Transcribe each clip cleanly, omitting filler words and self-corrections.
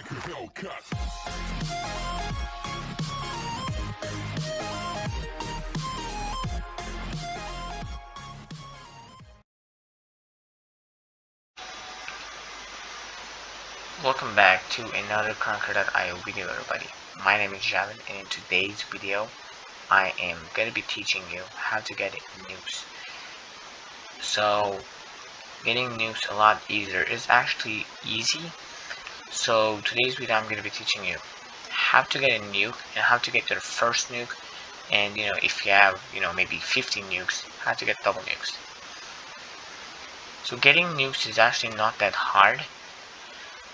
like a Hellcat. Welcome back to another Krunker.io video, everybody. My name is Javn, and in today's video I am going to be teaching you how to get nukes. So getting nukes a lot easier is actually easy. So today's video I'm going to be teaching you how to get a nuke and how to get your first nuke, and if you have maybe 50 nukes, how to get double nukes. So getting nukes is actually not that hard,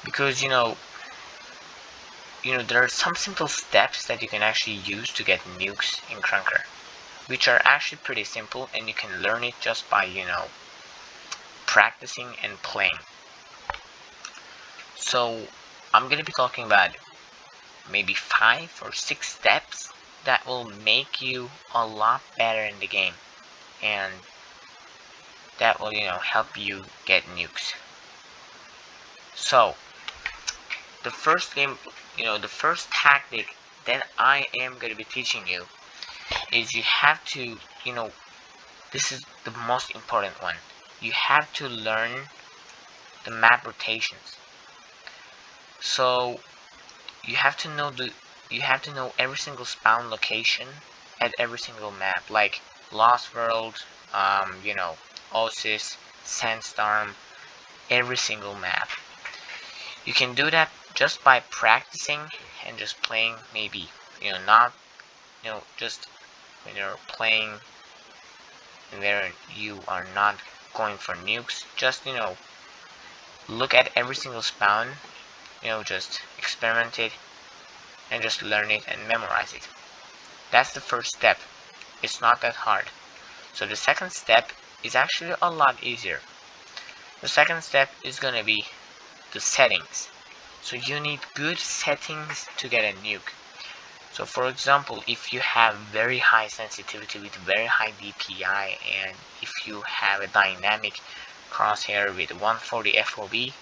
because there are some simple steps that you can actually use to get nukes in Krunker, which are actually pretty simple, and you can learn it just by practicing and playing. So I'm gonna be talking about maybe 5 or 6 steps that will make you a lot better in the game, and that will help you get nukes. So the first tactic that I am going to be teaching you is you have to, this is the most important one. You have to learn the map rotations. So you have to know every single spawn location at every single map, like Lost World, Oasis, Sandstorm, every single map. You can do that just by practicing and just playing. Maybe not just when you're playing where you are not going for nukes, just look at every single spawn, just experiment it and just learn it and memorize it. That's the first step. It's not that hard. So the second step is actually a lot easier. The second step is gonna be the settings. So you need good settings to get a nuke. So for example, if you have very high sensitivity with very high DPI, and if you have a dynamic crosshair with 140 FOV,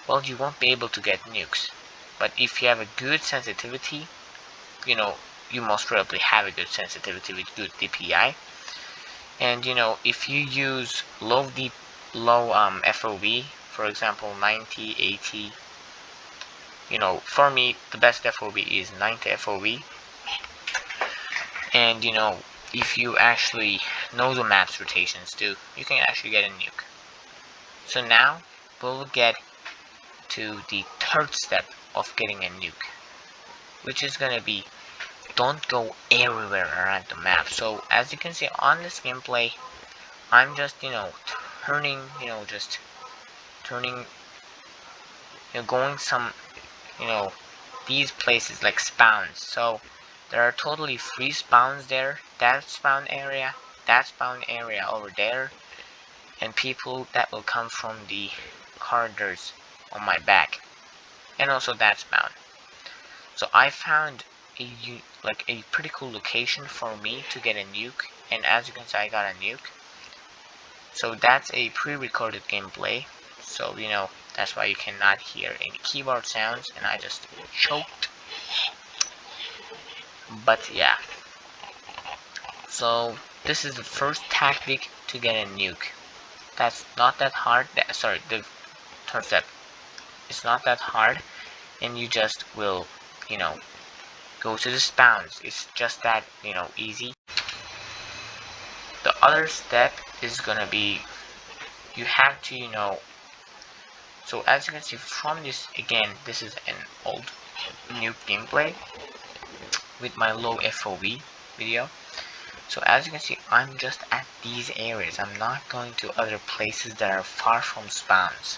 well, you won't be able to get nukes. But if you have a good sensitivity, you most probably have a good sensitivity with good DPI, and if you use low FOV, for example 90, 80, for me the best FOV is 90 FOV, and if you actually know the map's rotations too, you can actually get a nuke. So now we'll get to the third step of getting a nuke, which is gonna be, don't go everywhere around the map. So as you can see on this gameplay, I'm just turning, going some these places like spawns. So there are totally 3 spawns there, that spawn area over there, and people that will come from the corridors on my back, and also that spawn. So I found a pretty cool location for me to get a nuke, and as you can see I got a nuke. So that's a pre-recorded gameplay, so that's why you cannot hear any keyboard sounds, and I just choked. But yeah, so this is the first tactic to get a nuke. That's not that hard. Sorry, the third step. It's not that hard, and you just will go to the spawns. It's just that easy. The other step is gonna be, you have to so as you can see from this, again, this is an old Nuke gameplay with my low FOV video. So as you can see, I'm just at these areas. I'm not going to other places that are far from spawns.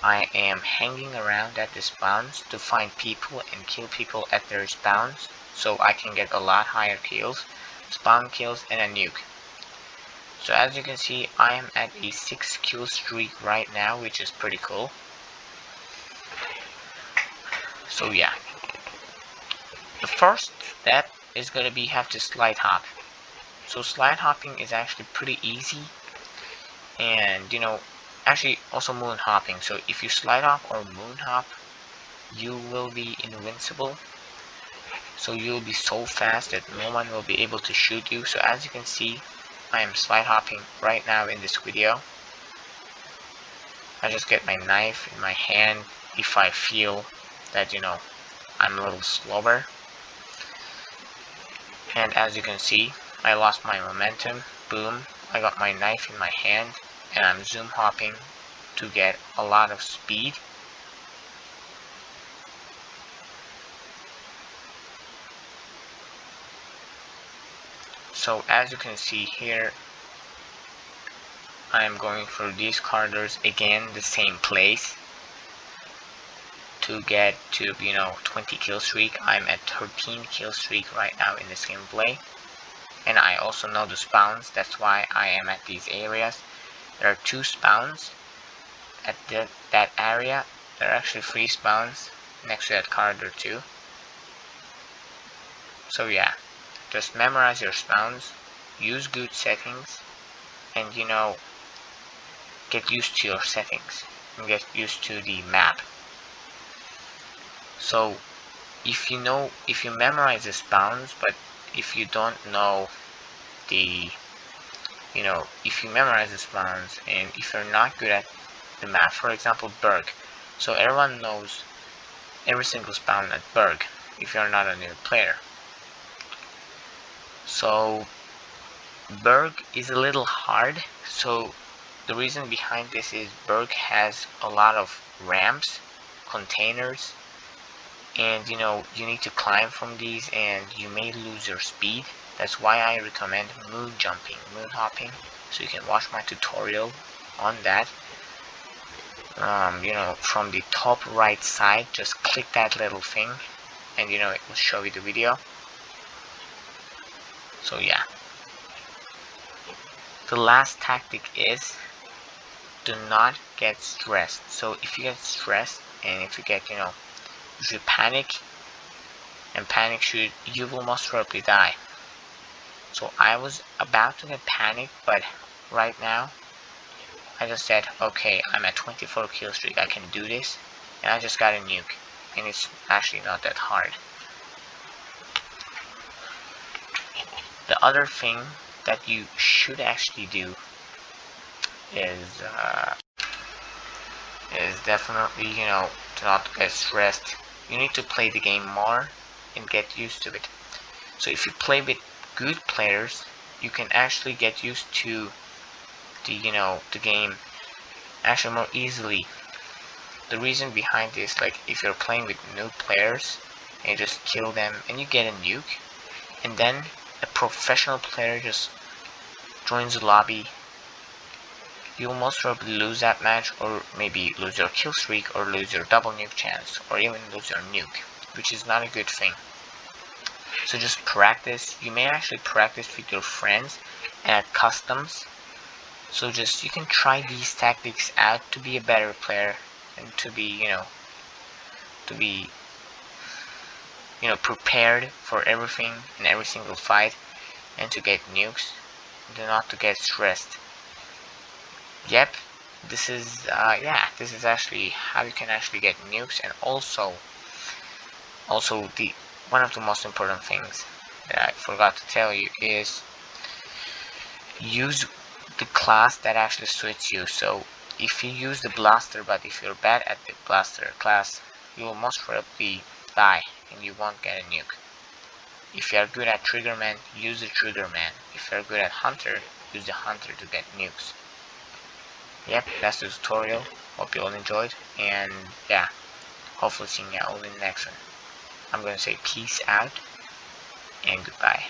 I am hanging around at the spawns to find people and kill people at their spawns, so I can get a lot higher kills, spawn kills, and a nuke. So as you can see, I am at a 6 kill streak right now, which is pretty cool. So yeah, the first step is gonna be, have to slide hop. So slide hopping is actually pretty easy, and actually also moon hopping. So if you slide hop or moon hop, you will be invincible. So you'll be so fast that no one will be able to shoot you. So as you can see, I am slide hopping right now in this video. I just get my knife in my hand if I feel that, you know, I'm a little slower. And as you can see, I lost my momentum. Boom, I got my knife in my hand and I'm zoom hopping to get a lot of speed. So as you can see here, I am going for these corridors again, the same place, to get to, you know, 20 kill streak. I'm at 13 kill streak right now in this gameplay, and I also know the spawns. That's why I am at these areas. There are 2 spawns at that area. There are actually 3 spawns next to that corridor too. So yeah, just memorize your spawns, use good settings, and, you know, get used to your settings and get used to the map. So if you memorize the spawns, but if you don't know the, you know, if you memorize the spawns and if you're not good at the map, for example Berg, so everyone knows every single spawn at Berg if you're not a new player. So Berg is a little hard. So the reason behind this is Berg has a lot of ramps, containers, and, you know, you need to climb from these and you may lose your speed. That's why I recommend moon jumping, moon hopping. So you can watch my tutorial on that. You know, from the top right side, just click that little thing and, you know, it will show you the video. So yeah, the last tactic is do not get stressed. So if you get stressed and if you get, you know, if you panic and panic shoot, you will most probably die. So I was about to get panicked, but right now I just said, okay, I'm at 24 kill streak, I can do this, and I just got a nuke, and it's actually not that hard. The other thing that you should actually do is definitely, you know, to not get stressed. You need to play the game more and get used to it. So if you play with good players, you can actually get used to the, you know, the game actually more easily. The reason behind this, like if you're playing with new players and you just kill them and you get a nuke, and then a professional player just joins the lobby, you'll most probably lose that match, or maybe lose your kill streak, or lose your double nuke chance, or even lose your nuke, which is not a good thing. So just practice. You may actually practice with your friends and at customs. So just, you can try these tactics out to be a better player and to be, you know, prepared for everything in every single fight, and to get nukes, and not to get stressed. Yep, this is this is actually how you can actually get nukes. And also the one of the most important things that I forgot to tell you is use the class that actually suits you. So if you use the blaster, but if you're bad at the blaster class, you will most probably die and you won't get a nuke. If you are good at triggerman, use the triggerman. If you are good at hunter, use the hunter to get nukes. Yep, that's the tutorial. Hope you all enjoyed, and yeah, hopefully seeing you all in the next one. I'm gonna say peace out and goodbye.